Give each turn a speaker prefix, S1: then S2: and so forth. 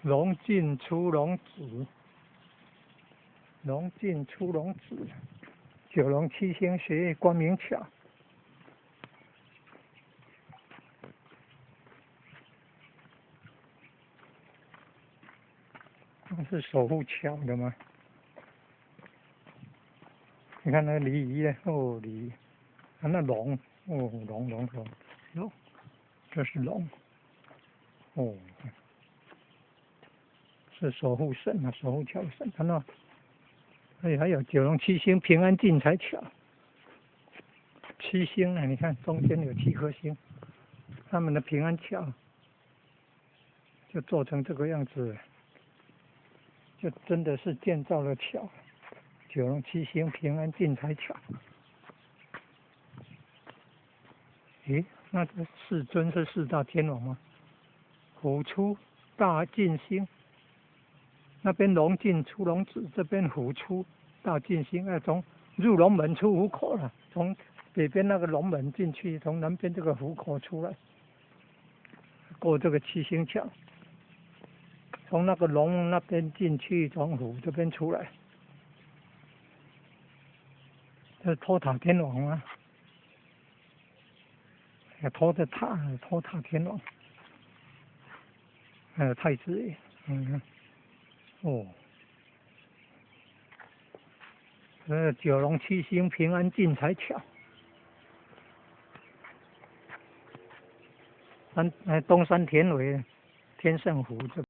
S1: 龙进出龙子，龙进出龙子，九龙七星学业光明桥。那是守护桥的吗？你看那鲤鱼呢？哦，鲤鱼，啊，那龙，哦，龙，哟，这是龙，哦，是守护神啊，守护桥神，看到？哎，还有九龙七星平安进财桥，七星啊，你看中间有7颗星，他们的平安桥就做成这个样子，就真的是建造了桥。九龙七星平安进财桥。诶，那这世尊是4大天王吗？虎出大进星，那边龙进出龙子，这边虎出大进星，从入龙门出虎口了，从北边那个龙门进去，从南边这个虎口出来，过这个七星桥，从那个龙那边进去，从虎这边出来。这是托塔天王啊，托塔天王，还有太子爷，哦，九龙七星平安进财桥，东山田尾天圣湖这。